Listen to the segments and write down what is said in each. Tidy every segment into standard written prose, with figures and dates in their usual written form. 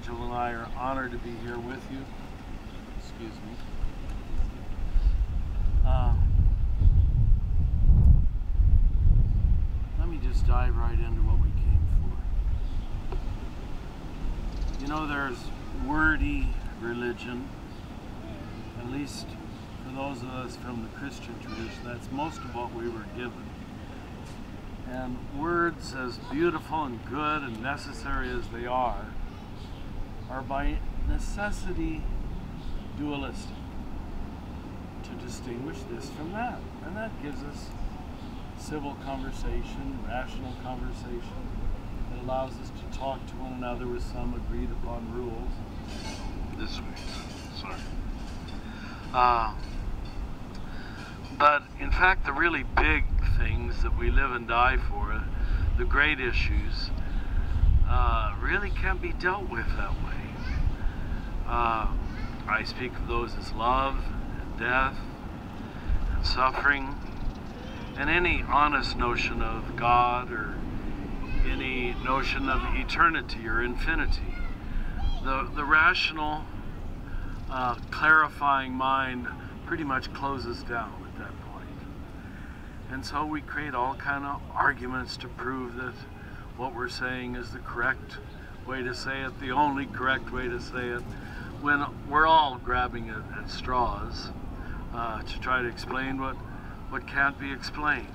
Angel and I are honored to be here with you. Excuse me. Let me just dive right into what we came for. You know, there's wordy religion, at least for those of us from the Christian tradition. That's most of what we were given. And words, as beautiful and good and necessary as they are by necessity dualistic, to distinguish this from that. And that gives us civil conversation, rational conversation. It allows us to talk to one another with some agreed upon rules. This way, sorry. But in fact, the really big things that we live and die for, the great issues, really can't be dealt with that way. I speak of those as love, and death, and suffering, and any honest notion of God or any notion of eternity or infinity. The rational, clarifying mind pretty much closes down at that point. And so we create all kind of arguments to prove that what we're saying is the correct way to say it, the only correct way to say it, when we're all grabbing at straws to try to explain what can't be explained.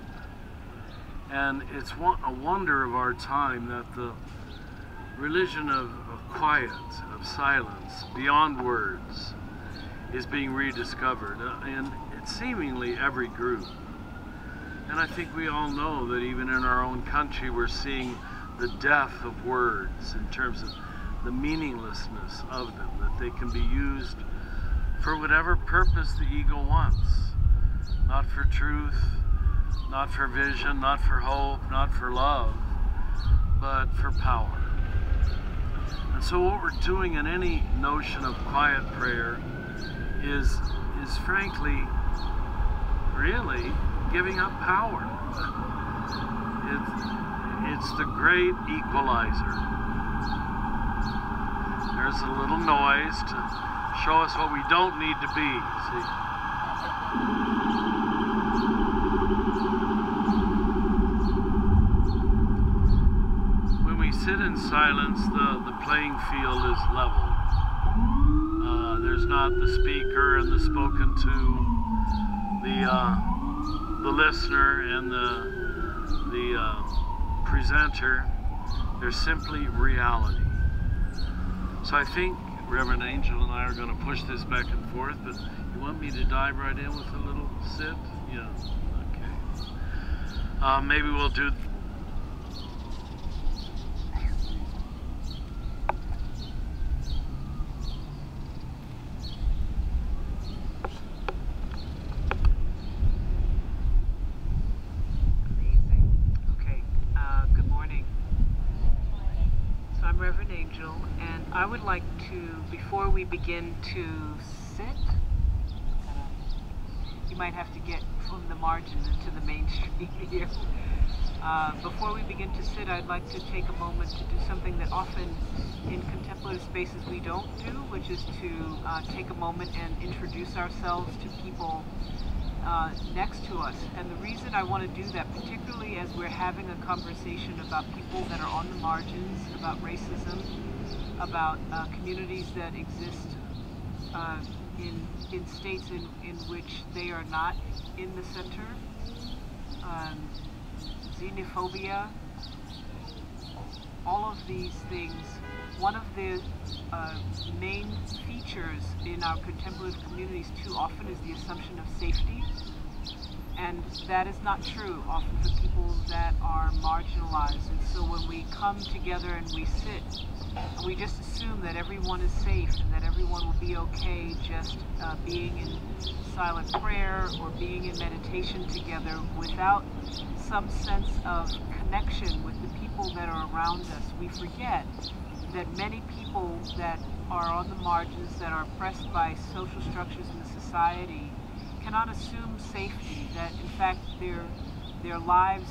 And it's a wonder of our time that the religion of quiet, of silence, beyond words, is being rediscovered in seemingly every group. And I think we all know that even in our own country we're seeing the death of words in terms of the meaninglessness of them, that they can be used for whatever purpose the ego wants. Not for truth, not for vision, not for hope, not for love, but for power. And so what we're doing in any notion of quiet prayer is frankly, really giving up power. It's the great equalizer. There's a little noise to show us what we don't need to be, see? When we sit in silence, the playing field is level. There's not the speaker and the spoken to, the listener and the presenter. There's simply reality. So I think Reverend Angel and I are going to push this back and forth, but you want me to dive right in with a little sit? Yeah, okay. Maybe we'll do... I would like to, before we begin to sit, you might have to get from the margins into the mainstream here. Before we begin to sit, I'd like to take a moment to do something that often in contemplative spaces we don't do, which is to take a moment and introduce ourselves to people next to us. And the reason I want to do that, particularly as we're having a conversation about people that are on the margins, about racism, about communities that exist in states in which they are not in the center, xenophobia, all of these things. One of the main features in our contemplative communities too often is the assumption of safety, and that is not true often for people that are marginalized. And so when we come together and we sit, we just assume that everyone is safe and that everyone will be okay just being in silent prayer or being in meditation together without some sense of connection with the people that are around us. We forget that many people that are on the margins, that are oppressed by social structures in the society, cannot assume safety, that in fact their lives,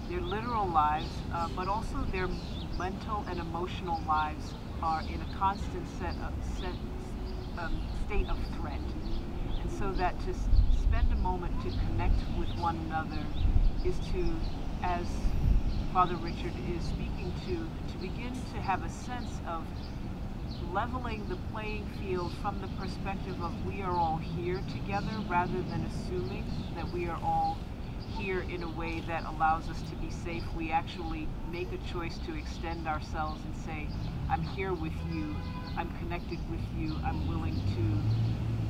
their literal lives, but also their mental and emotional lives are in a constant state of threat. And so that to spend a moment to connect with one another is to, as Father Richard is speaking to begin to have a sense of leveling the playing field from the perspective of we are all here together, rather than assuming that we are all here in a way that allows us to be safe. We actually make a choice to extend ourselves and say, I'm here with you, I'm connected with you, I'm willing to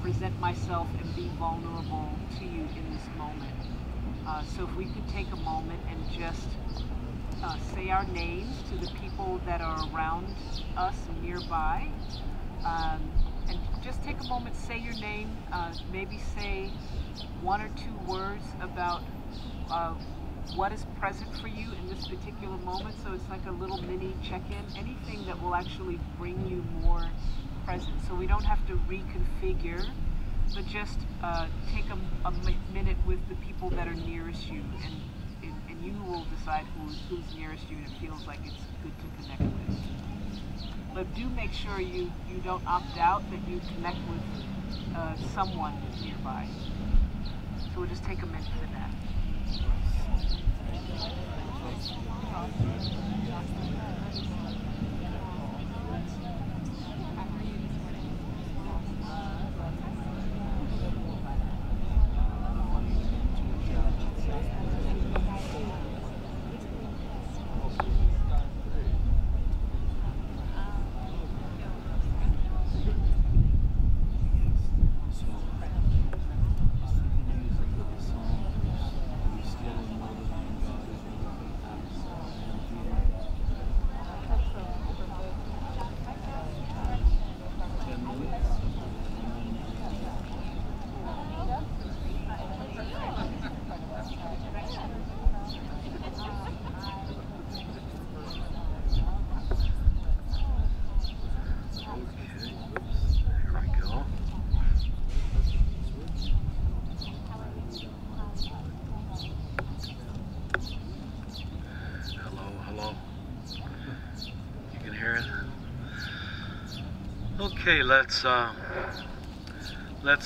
present myself and be vulnerable to you in this moment. So if we could take a moment and just say our names to the people that are around us nearby, and just take a moment, say your name, maybe say one or two words about what is present for you in this particular moment. So it's like a little mini check-in, anything that will actually bring you more present. So we don't have to reconfigure, but just take a minute with the people that are nearest you, and you will decide who's nearest you and it feels like it's good to connect with. But do make sure you don't opt out, that you connect with someone nearby. So we'll just take a minute for that. Okay, let's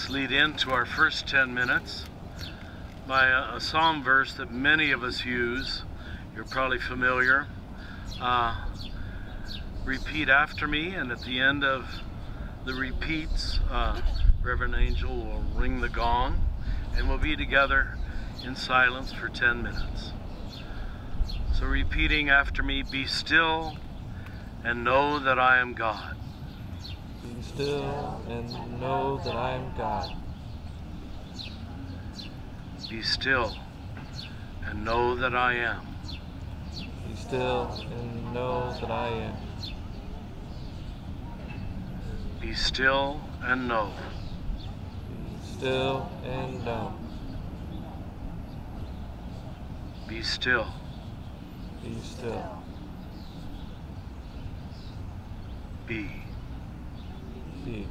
lead into our first 10 minutes by a psalm verse that many of us use. You're probably familiar. Repeat after me, and at the end of the repeats, Reverend Angel will ring the gong, and we'll be together in silence for 10 minutes. So repeating after me, be still and know that I am God. Be still and know that I am God. Be still and know that I am. Be still and know that I am. Be still and know. Be still and know. Be still. Be still. Be. Be.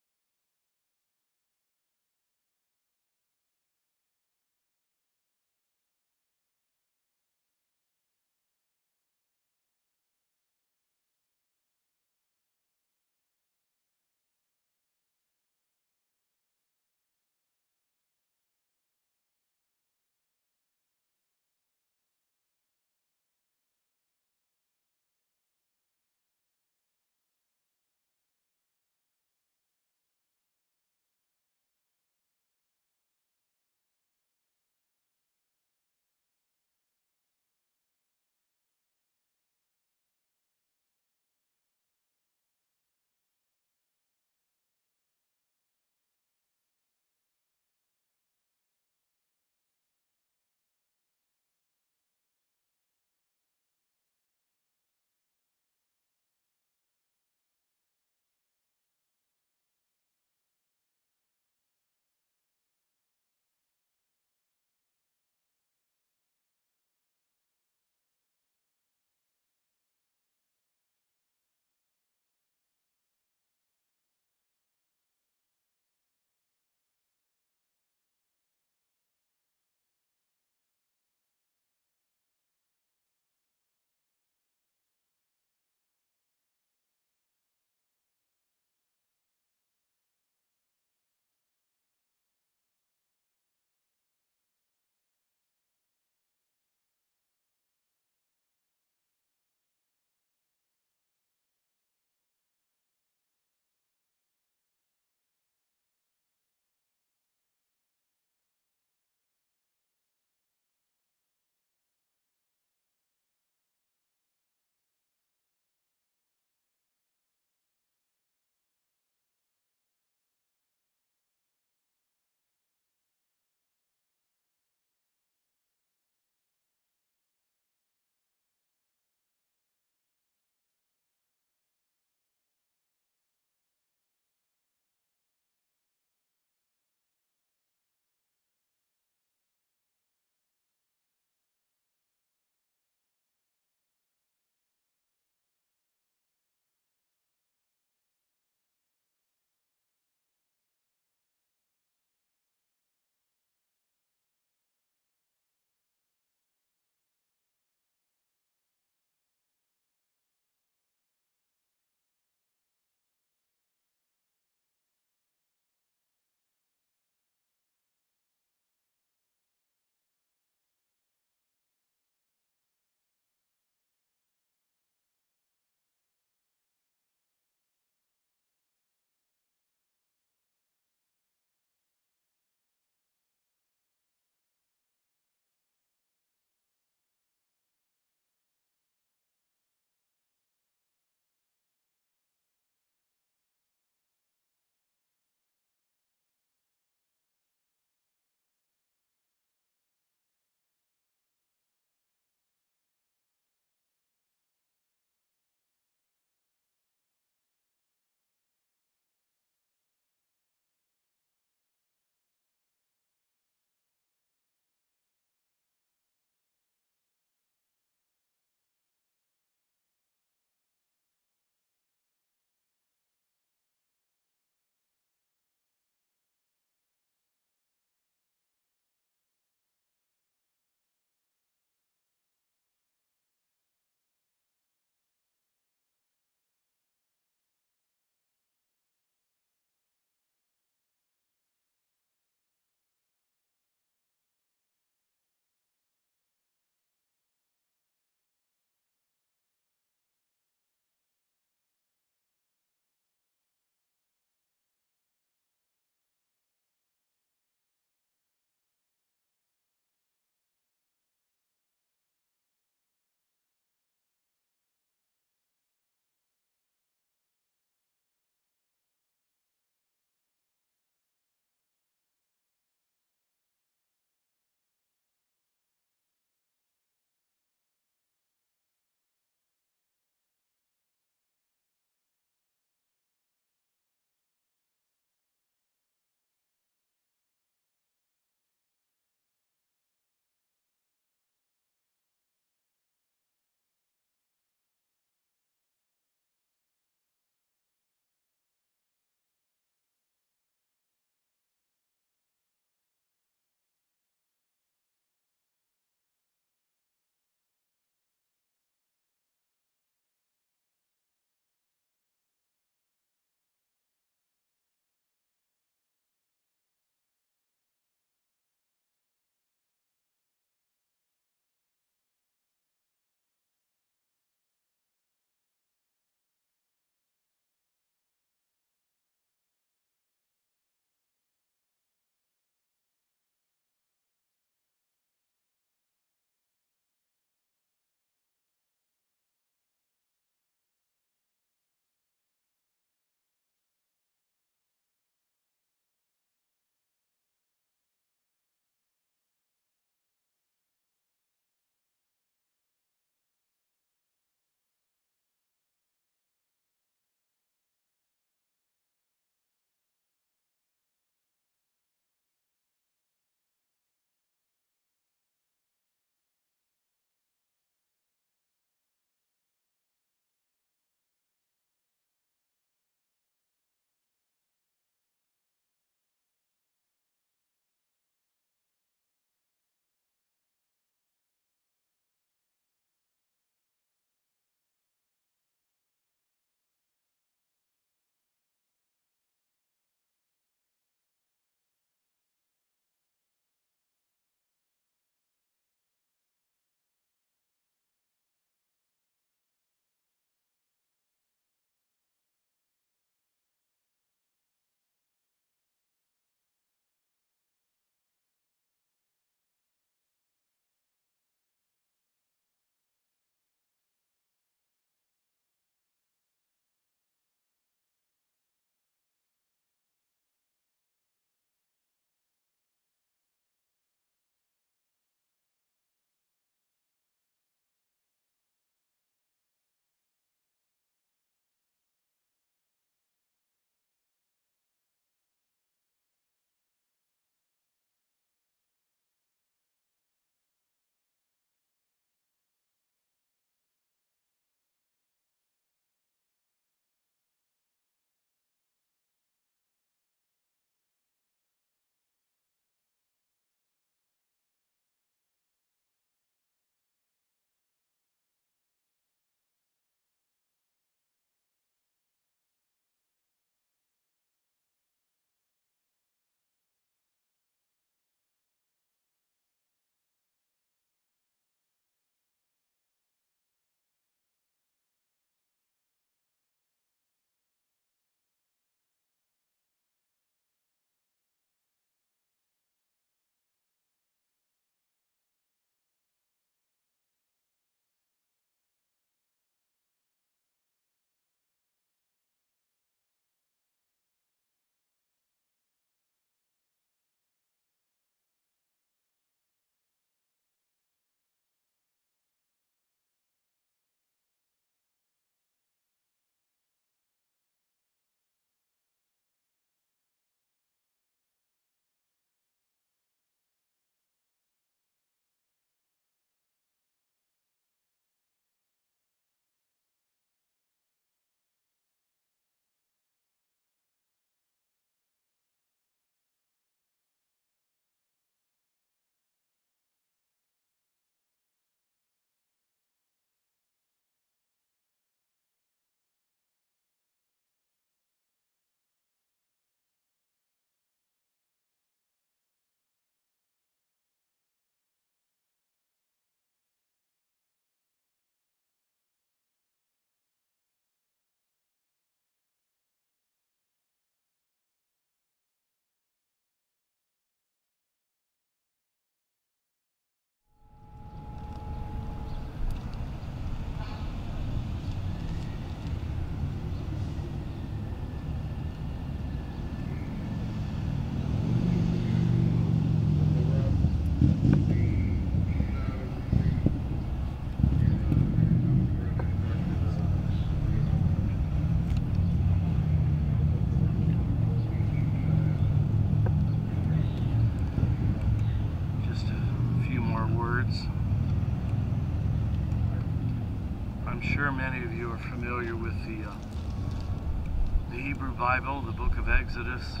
I'm sure many of you are familiar with the Hebrew Bible, the book of Exodus,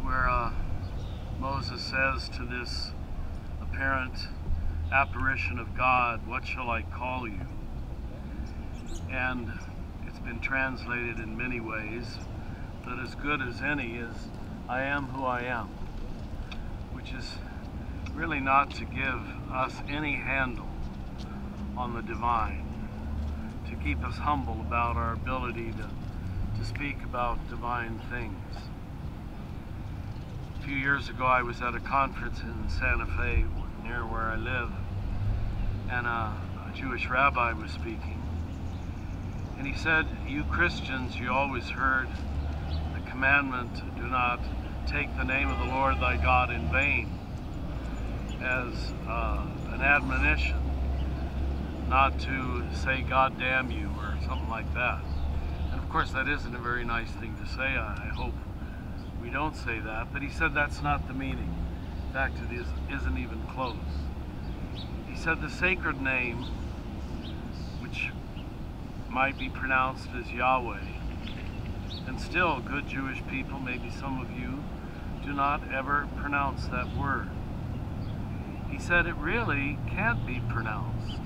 where Moses says to this apparent apparition of God, "What shall I call you?" And it's been translated in many ways, but as good as any is, "I am who I am," which is really not to give us any handle on the divine, to keep us humble about our ability to speak about divine things. A few years ago I was at a conference in Santa Fe, near where I live, and a Jewish rabbi was speaking, and he said, "You Christians, you always heard the commandment, do not take the name of the Lord thy God in vain, as an admonition not to say God damn you or something like that." And of course that isn't a very nice thing to say. I hope we don't say that, but he said that's not the meaning. In fact, it isn't even close. He said the sacred name, which might be pronounced as Yahweh, and still good Jewish people, maybe some of you, do not ever pronounce that word. He said it really can't be pronounced.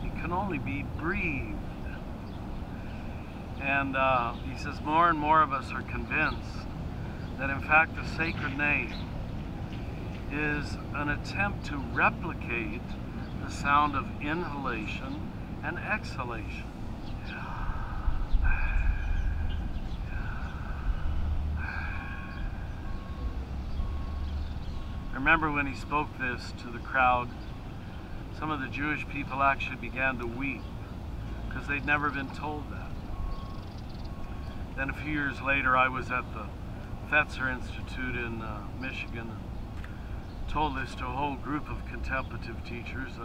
It can only be breathed. And he says more and more of us are convinced that in fact the sacred name is an attempt to replicate the sound of inhalation and exhalation. I remember when he spoke this to the crowd, some of the Jewish people actually began to weep because they'd never been told that. Then a few years later I was at the Fetzer Institute in Michigan and told this to a whole group of contemplative teachers.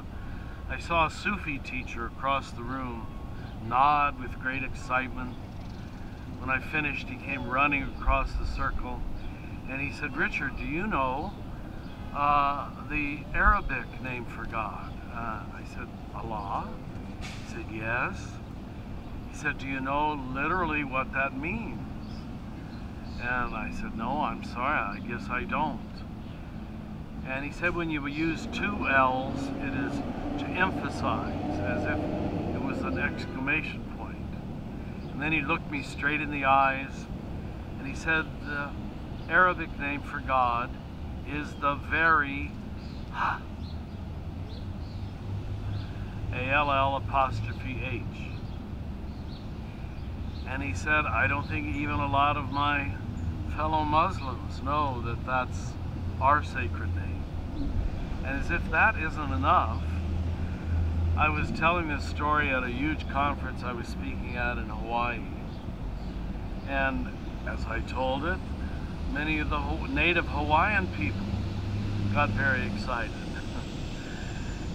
I saw a Sufi teacher across the room nod with great excitement. When I finished, he came running across the circle and he said, "Richard, do you know the Arabic name for God?" I said, "Allah?" He said, "Yes." He said, "Do you know literally what that means?" And I said, "No, I'm sorry, I guess I don't." And he said, when you use two L's, it is to emphasize, as if it was an exclamation point. And then he looked me straight in the eyes, and he said, the Arabic name for God is the very Ha. A-L-L''H. And he said, I don't think even a lot of my fellow Muslims know that that's our sacred name. And as if that isn't enough, I was telling this story at a huge conference I was speaking at in Hawaii. And as I told it, many of the native Hawaiian people got very excited.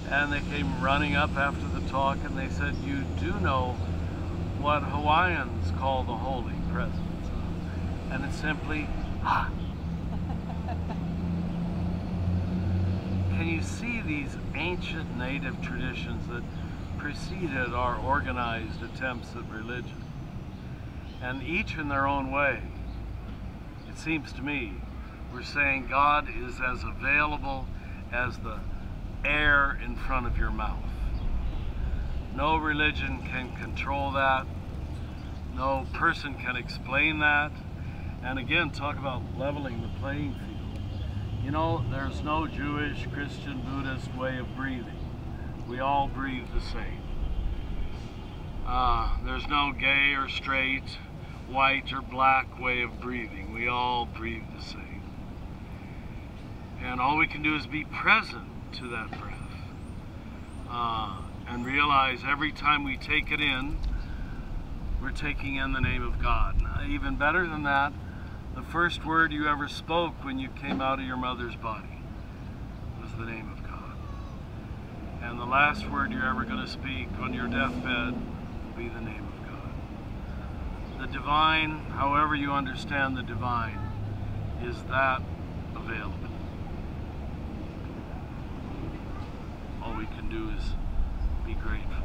And they came running up after the talk and they said, "You do know what Hawaiians call the Holy Presence?" And it's simply, Ha. Can you see these ancient native traditions that preceded our organized attempts at religion? And each in their own way, it seems to me, we're saying God is as available as the air in front of your mouth. No religion can control that. No person can explain that. And again, talk about leveling the playing field. You know, there's no Jewish, Christian, Buddhist way of breathing. We all breathe the same. There's no gay or straight, white or black way of breathing. We all breathe the same. And all we can do is be present to that breath. And realize every time we take it in, we're taking in the name of God. Even better than that, the first word you ever spoke when you came out of your mother's body was the name of God. And the last word you're ever going to speak on your deathbed will be the name of God. The divine, however you understand the divine, is that available. All we can do is be grateful.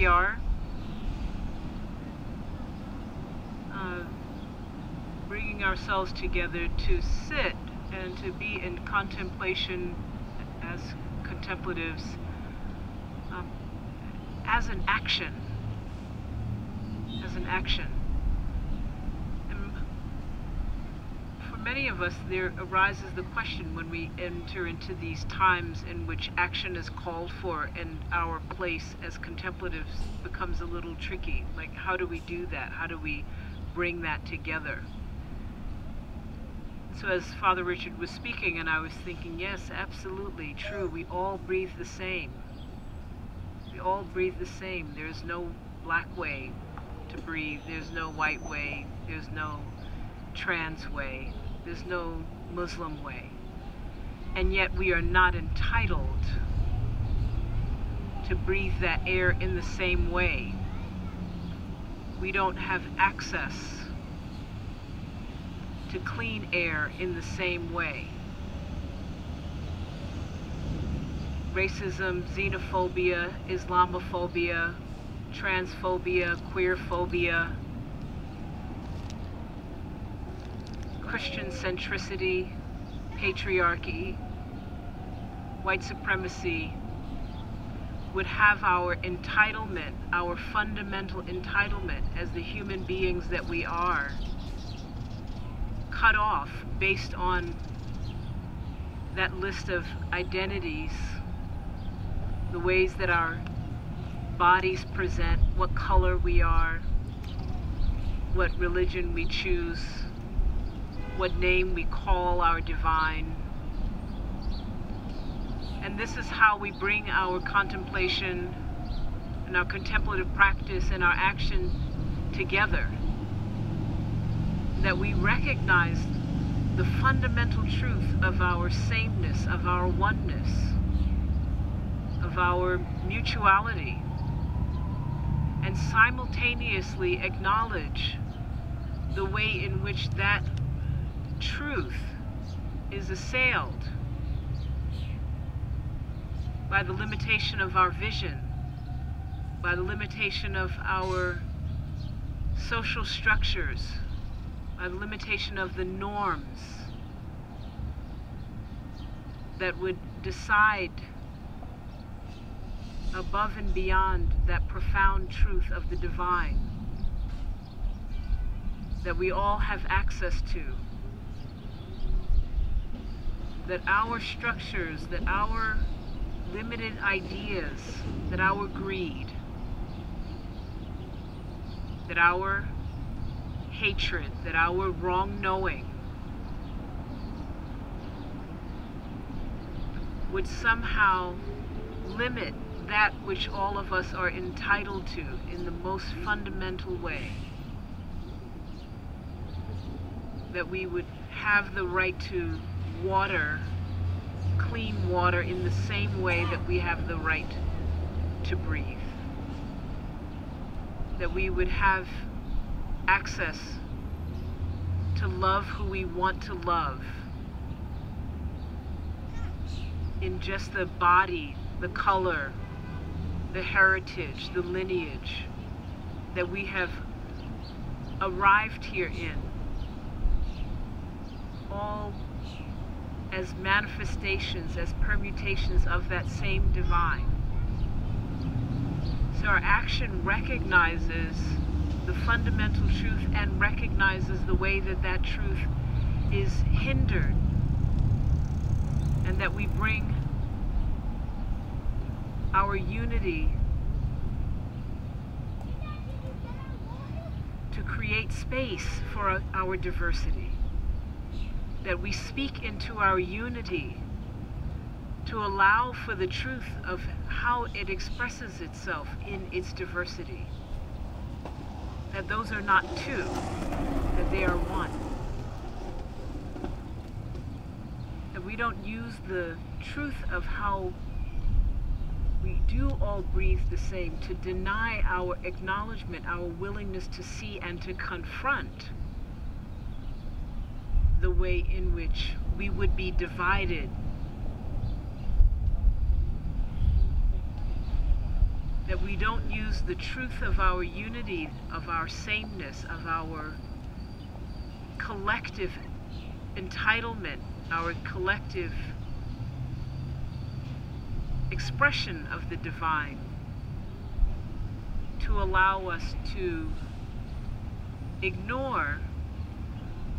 we are, bringing ourselves together to sit and to be in contemplation as contemplatives, as an action. And for many of us, there arises the question when we enter into these times in which action is called for and our place as contemplatives becomes a little tricky. Like, how do we do that? How do we bring that together? So as Father Richard was speaking, and I was thinking, yes, absolutely true. We all breathe the same. We all breathe the same. There's no black way to breathe. There's no white way. There's no trans way. There's no Muslim way. And yet we are not entitled to breathe that air in the same way. We don't have access to clean air in the same way. Racism, xenophobia, Islamophobia, transphobia, queerphobia, Christian centricity, patriarchy, white supremacy would have our entitlement, our fundamental entitlement as the human beings that we are, cut off based on that list of identities, the ways that our bodies present, what color we are, what religion we choose, what name we call our divine. And this is how we bring our contemplation and our contemplative practice and our action together. That we recognize the fundamental truth of our sameness, of our oneness, of our mutuality, and simultaneously acknowledge the way in which that truth is assailed by the limitation of our vision, by the limitation of our social structures, by the limitation of the norms that would decide above and beyond that profound truth of the divine that we all have access to. That our structures, that our limited ideas, that our greed, that our hatred, that our wrong knowing would somehow limit that which all of us are entitled to in the most fundamental way. That we would have the right to water, clean water, in the same way that we have the right to breathe. That we would have access to love who we want to love in just the body, the color, the heritage, the lineage that we have arrived here in, all as manifestations, as permutations of that same divine. So our action recognizes the fundamental truth and recognizes the way that that truth is hindered, and that we bring our unity to create space for our diversity. That we speak into our unity to allow for the truth of how it expresses itself in its diversity. That those are not two, that they are one. That we don't use the truth of how we do all breathe the same to deny our acknowledgement, our willingness to see and to confront the way in which we would be divided that we don't use the truth of our unity, of our sameness, of our collective entitlement, our collective expression of the divine, to allow us to ignore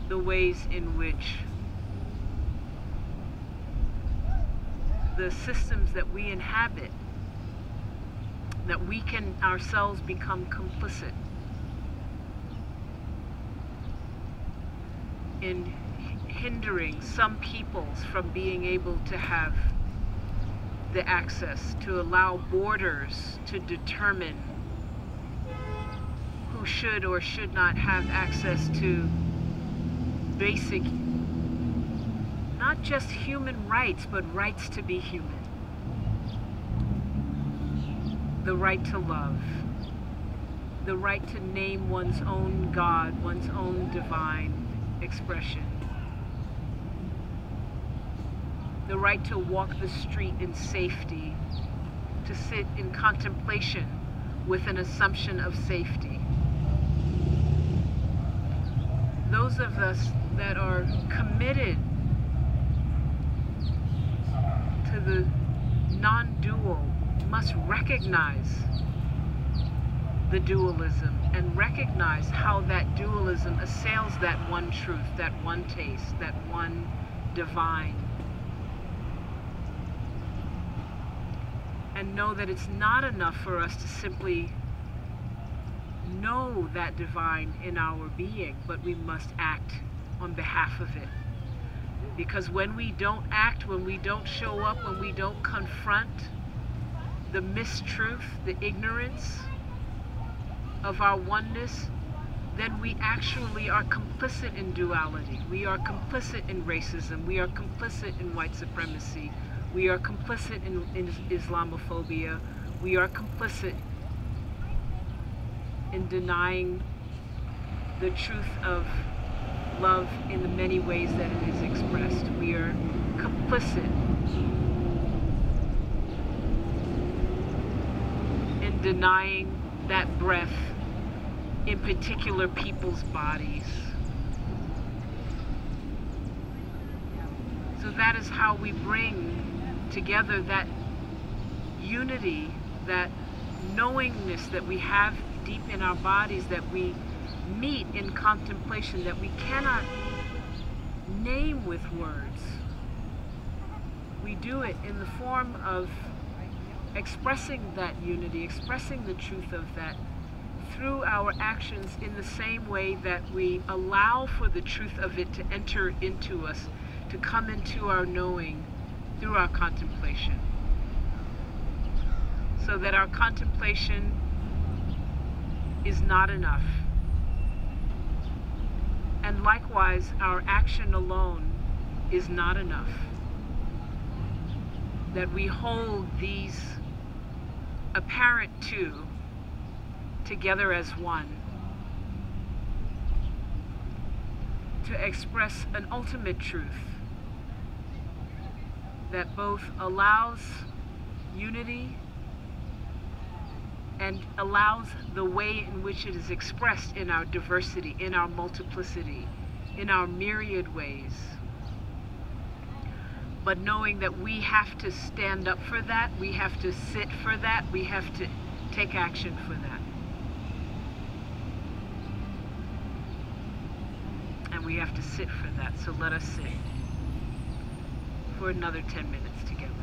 the ways in which the systems that we inhabit, that we can ourselves become complicit in hindering some peoples from being able to have the access, to allow borders to determine who should or should not have access to basic, not just human rights, but rights to be human. The right to love, the right to name one's own God, one's own divine expression, the right to walk the street in safety, to sit in contemplation with an assumption of safety. Those of us that are committed to the non-dual must recognize the dualism and recognize how that dualism assails that one truth, that one taste, that one divine. And know that it's not enough for us to simply know that divine in our being, but we must act on behalf of it. Because when we don't act, when we don't show up, when we don't confront the mistruth, the ignorance of our oneness, then we actually are complicit in duality. We are complicit in racism. We are complicit in white supremacy. We are complicit in Islamophobia. We are complicit in denying the truth of love in the many ways that it is expressed. We are complicit in denying that breath in particular people's bodies. So that is how we bring together that unity, that knowingness that we have deep in our bodies, that we meet in contemplation, that we cannot name with words. We do it in the form of expressing that unity, expressing the truth of that through our actions, in the same way that we allow for the truth of it to enter into us, to come into our knowing through our contemplation. So that our contemplation is not enough. And likewise, our action alone is not enough. That we hold these apparent two together as one, to express an ultimate truth that both allows unity and allows the way in which it is expressed in our diversity, in our multiplicity, in our myriad ways. But knowing that we have to stand up for that, we have to sit for that, we have to take action for that. And we have to sit for that. So let us sit for another 10 minutes together.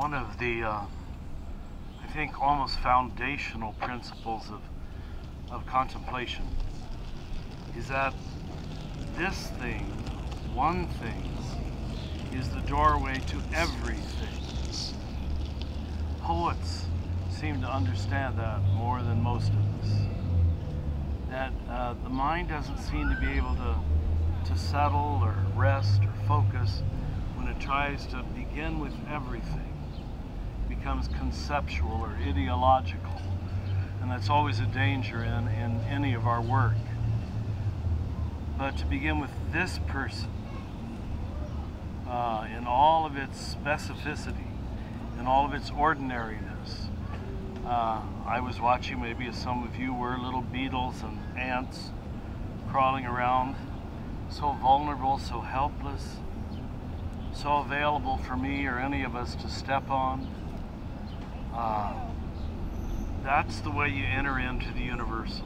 one of the, I think, almost foundational principles of contemplation is that this thing, one thing, is the doorway to everything. Poets seem to understand that more than most of us. That the mind doesn't seem to be able to settle or rest or focus when it tries to begin with everything. It becomes conceptual or ideological. And that's always a danger in any of our work. But to begin with this person, in all of its specificity, in all of its ordinariness. I was watching, maybe as some of you were, little beetles and ants crawling around, so vulnerable, so helpless, so available for me or any of us to step on. That's the way you enter into the universal.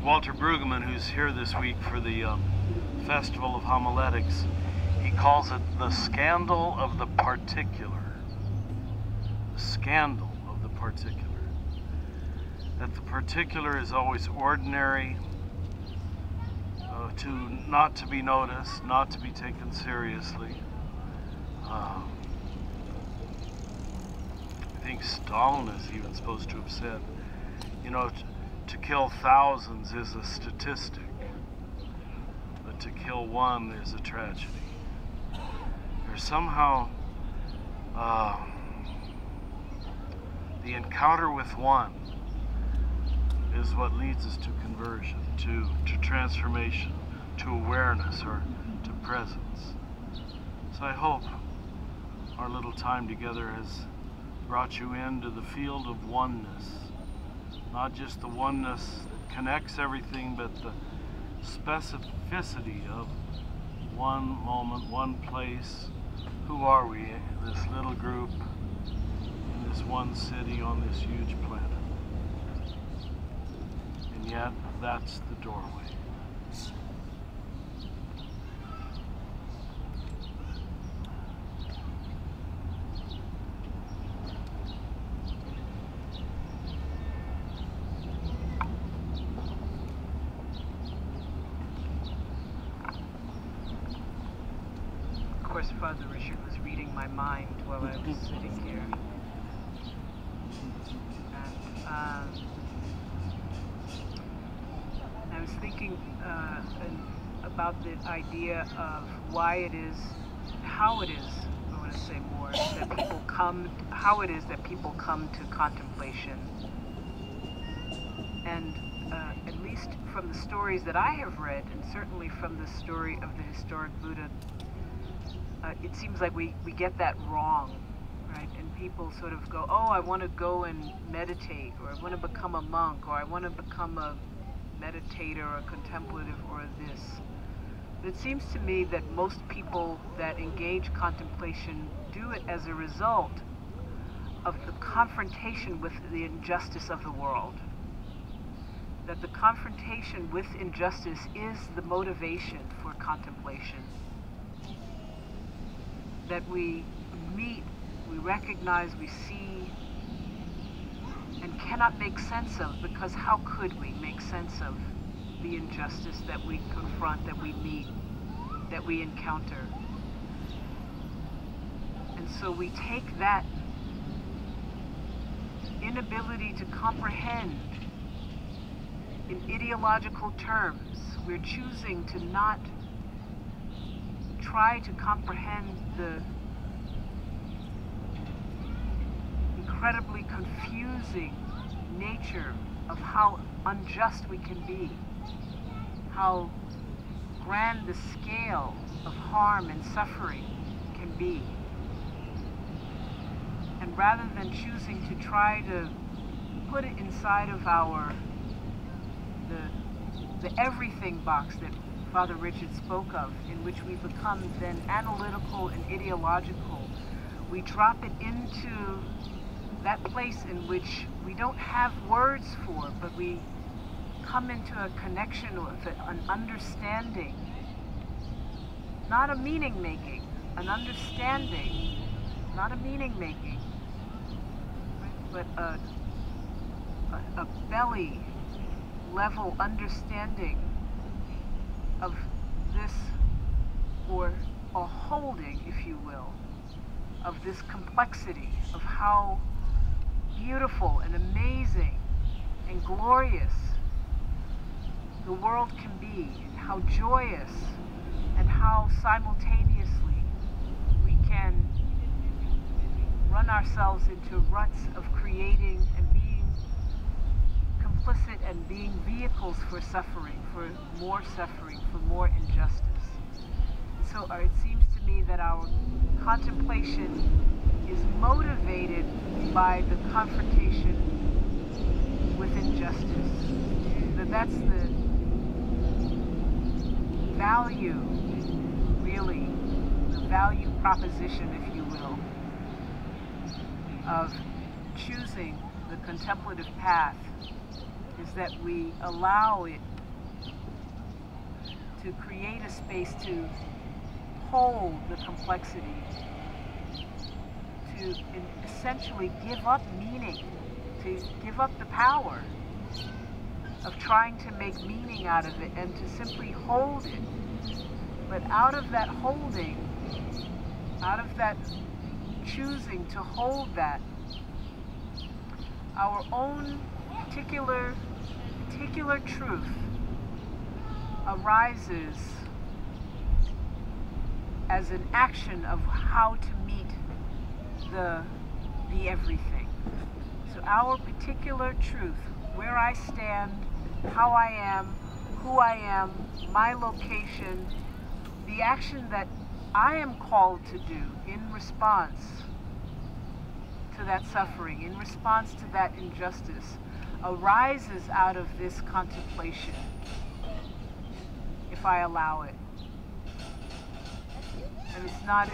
Walter Brueggemann, who's here this week for the Festival of Homiletics, he calls it the scandal of the particular. The scandal of the particular. That the particular is always ordinary, not to be noticed, not to be taken seriously. I think Stalin is even supposed to have said, you know, to kill thousands is a statistic, but to kill one is a tragedy. There's somehow the encounter with one is what leads us to conversion, to transformation, to awareness, or to presence. So I hope our little time together has brought you into the field of oneness. Not just the oneness that connects everything, but the specificity of one moment, one place. Who are we, this little group, in this one city on this huge planet? And yet, that's the doorway. Of course, Father Richard was reading my mind while I was sitting here. And I was thinking about the idea of why it is, how it is, I want to say more, that people come, how it is that people come to contemplation. And at least from the stories that I have read, and certainly from the story of the historic Buddha, it seems like we get that wrong, right? And people sort of go, oh, I want to go and meditate, or I want to become a monk, or I want to become a meditator, or a contemplative, or this. But it seems to me that most people that engage contemplation do it as a result of the confrontation with the injustice of the world. That the confrontation with injustice is the motivation for contemplation. That we meet, we recognize, we see, and cannot make sense of, because how could we make sense of the injustice that we confront, that we meet, that we encounter? And so we take that inability to comprehend in ideological terms. We're choosing to not try to comprehend the incredibly confusing nature of how unjust we can be, how grand the scale of harm and suffering can be. And rather than choosing to try to put it inside of the everything box that Father Richard spoke of, in which we become then analytical and ideological, we drop it into that place in which we don't have words for, but we come into a connection with it, an understanding, not a meaning making, an understanding not a meaning making, right? But a belly level understanding of this, or a holding, if you will, of this complexity of how beautiful and amazing and glorious the world can be, and how joyous and how simultaneously we can run ourselves into ruts of creating and being complicit and being vehicles for suffering, for more injustice. So it seems to me that our contemplation is motivated by the confrontation with injustice. That's the value, really, the value proposition, if you will, of choosing the contemplative path, is that we allow it to create a space to hold the complexity, to essentially give up meaning, to give up the power of trying to make meaning out of it and to simply hold it. But out of that holding, out of that choosing to hold that, our own particular truth arises as an action of how to meet the everything. So our particular truth, where I stand, how I am, who I am, my location, the action that I am called to do in response to that suffering, in response to that injustice, arises out of this contemplation, if I allow it. And it's not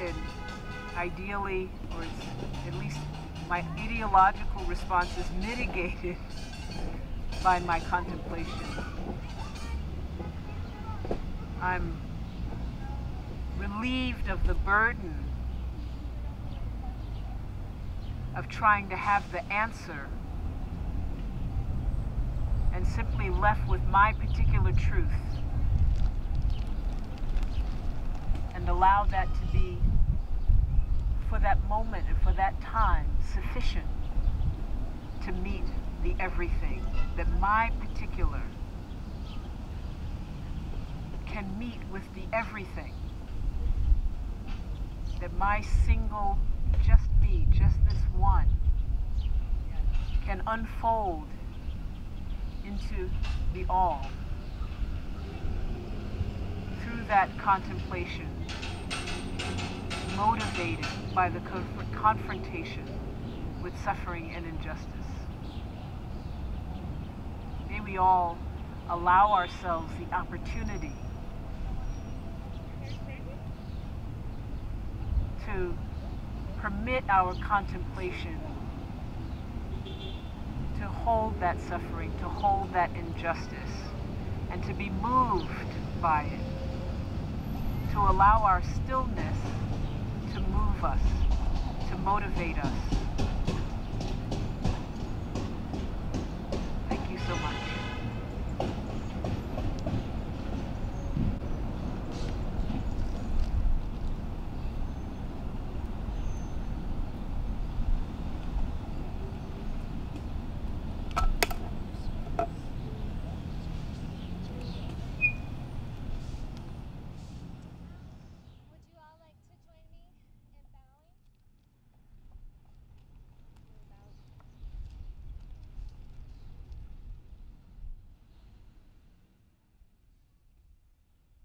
ideally, or it's at least my ideological response is mitigated by my contemplation. I'm relieved of the burden of trying to have the answer, and simply left with my particular truth, and allow that to be, for that moment and for that time, sufficient to meet the everything, that my particular can meet with the everything, that my single, just me, just this one, can unfold into the all through that contemplation, motivated by the confrontation with suffering and injustice. May we all allow ourselves the opportunity to permit our contemplation to hold that suffering, to hold that injustice, and to be moved by it, to allow our stillness to move us, to motivate us,